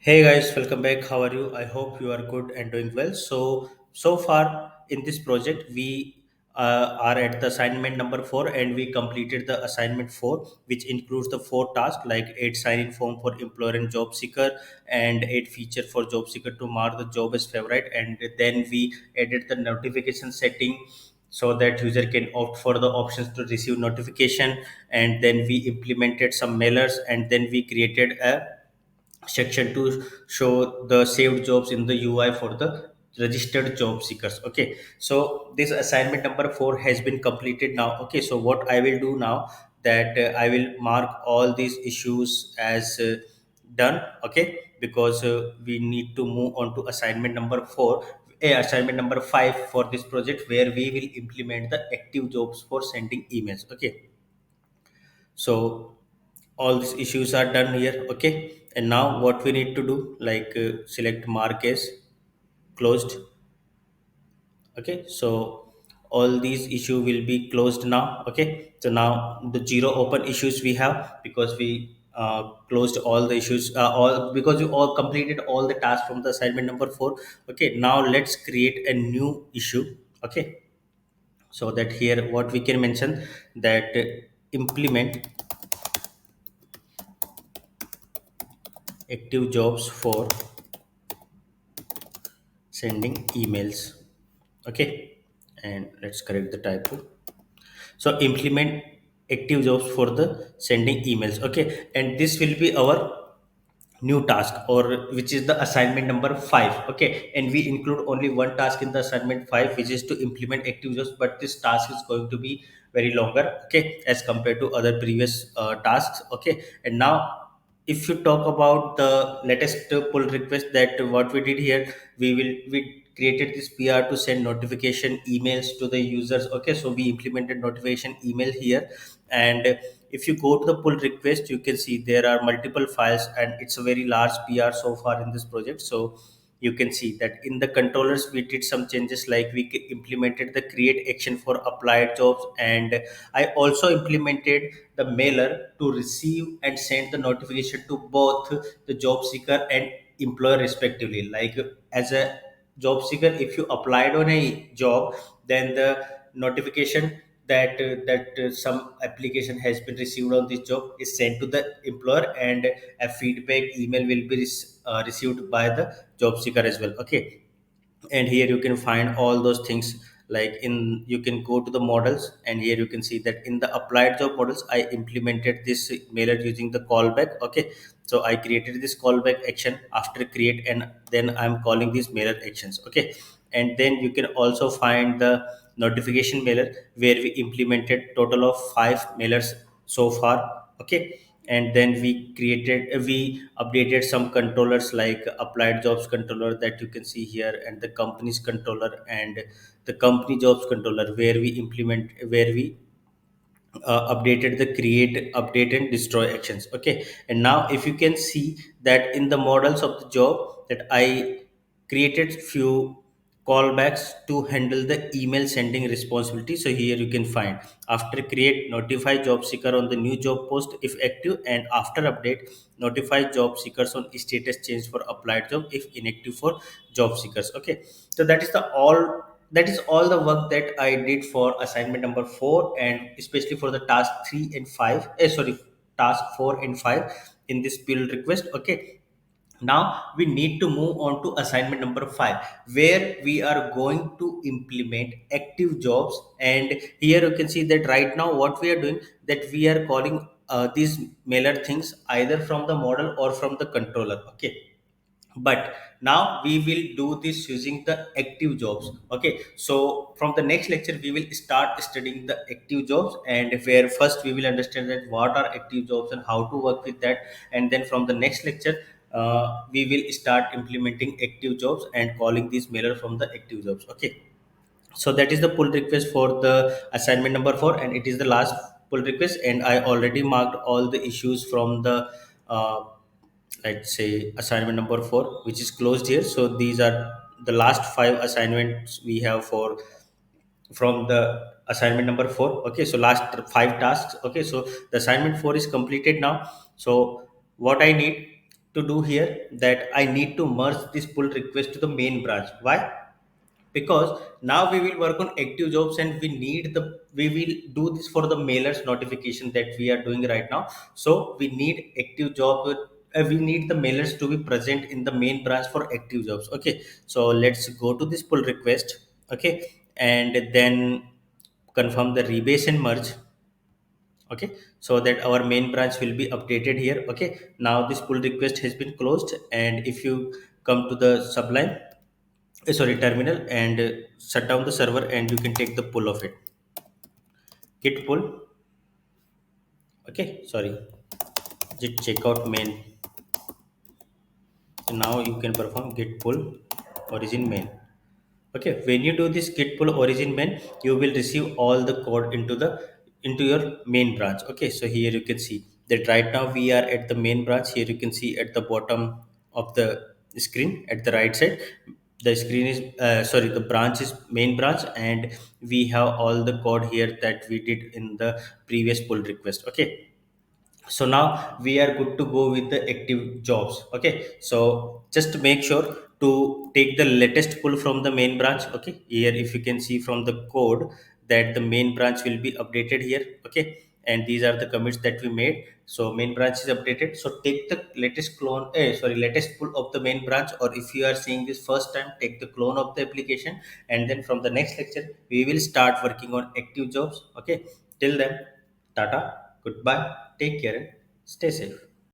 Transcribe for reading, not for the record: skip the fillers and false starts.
Hey guys, welcome back. How are you? I hope you are good and doing well. So far in this project, we are at the assignment number four, and we completed the assignment four, which includes the four tasks like eight sign-in form for employer and job seeker, and eight feature for job seeker to mark the job as favorite, and then we added the notification setting so that user can opt for the options to receive notification, and then we implemented some mailers, and then we created a section to show the saved jobs in the UI for the registered job seekers. Okay, so this assignment number four has been completed now. Okay, so what I will do now, that I will mark all these issues as done. Okay, because we need to move on to assignment number four, assignment number five for this project, where we will implement the active jobs for sending emails. Okay, so all these issues are done here. Okay, and now what we need to do, like select mark as closed. Okay, so all these issue will be closed now. Okay, so now the zero open issues we have, because we closed all the issues, all because you all completed all the tasks from the assignment number four. Okay, now let's create a new issue. Okay, so that here what we can mention, that implement active jobs for sending emails. Okay, and let's correct the typo. So implement active jobs for the sending emails. Okay, and this will be our new task, or which is the assignment number 5. Okay, and we include only one task in the assignment 5, which is to implement active jobs, but this task is going to be very longer. Okay, as compared to other previous tasks. Okay, and now if you talk about the latest pull request, that what we did here, we created this PR to send notification emails to the users. Okay, so we implemented notification email here, and if you go to the pull request, you can see there are multiple files, and it's a very large PR so far in this project. So you can see that in the controllers we did some changes, like we implemented the create action for applied jobs, and I also implemented the mailer to receive and send the notification to both the job seeker and employer respectively. Like, as a job seeker, if you applied on a job, then the notification that some application has been received on this job is sent to the employer, and a feedback email will be received by the job seeker as well. Okay, and here you can find all those things, like in you can go to the models, and here you can see that in the applied job models I implemented this mailer using the callback. Okay, so I created this callback action after create, and then I'm calling these mailer actions. Okay, and then you can also find the notification mailer, where we implemented total of 5 mailers so far. Okay, and then we updated some controllers, like applied jobs controller that you can see here, and the company's controller, and the company jobs controller, where we updated the create, update, and destroy actions. Okay, and now if you can see that in the models of the job, that I created few callbacks to handle the email sending responsibility. So here you can find, after create, notify job seeker on the new job post if active, and after update, notify job seekers on status change for applied job if inactive for job seekers. Okay, so that is all the work that I did for assignment number 4, and especially for the task 3 and 5. Sorry, task 4 and 5 in this build request. Okay, now we need to move on to assignment number 5, where we are going to implement active jobs. And here you can see that right now what we are doing, that we are calling these mailer things either from the model or from the controller. Okay, but now we will do this using the active jobs. Okay, so from the next lecture we will start studying the active jobs, and where first we will understand that what are active jobs and how to work with that, and then from the next lecture we will start implementing active jobs and calling these mailer from the active jobs. Okay, so that is the pull request for the assignment number 4, and it is the last pull request, and I already marked all the issues from the uh, let's say assignment number 4, which is closed here. So these are the last 5 assignments we have for from the assignment number 4. Okay, so last 5 tasks. Okay, so the assignment 4 is completed now. So what I need, to do here that I need to merge this pull request to the main branch. Why? Because now we will work on active jobs and we will do this for the mailers notification that we are doing right now. So we need active job, we need the mailers to be present in the main branch for active jobs. Okay, so let's go to this pull request. Okay, and then confirm the rebase and merge. Okay, so that our main branch will be updated here. Okay, now this pull request has been closed, and if you come to the sublime, sorry, terminal, and shut down the server, and you can take the pull of it. Git pull. Okay, sorry, git checkout main. So now you can perform git pull origin main. Okay, when you do this git pull origin main, you will receive all the code into your main branch. Okay, so here you can see that right now we are at the main branch. Here you can see at the bottom of the screen at the right side, the screen is sorry, the branch is main branch, and we have all the code here that we did in the previous pull request. Okay, so now we are good to go with the active jobs. Okay, so just make sure to take the latest pull from the main branch. Okay, here if you can see from the code that the main branch will be updated here. Okay, and these are the commits that we made. So main branch is updated, so take the latest clone, sorry, latest pull of the main branch, or if you are seeing this first time, take the clone of the application, and then from the next lecture we will start working on active jobs. Okay, till then, tata, goodbye, take care, and stay safe.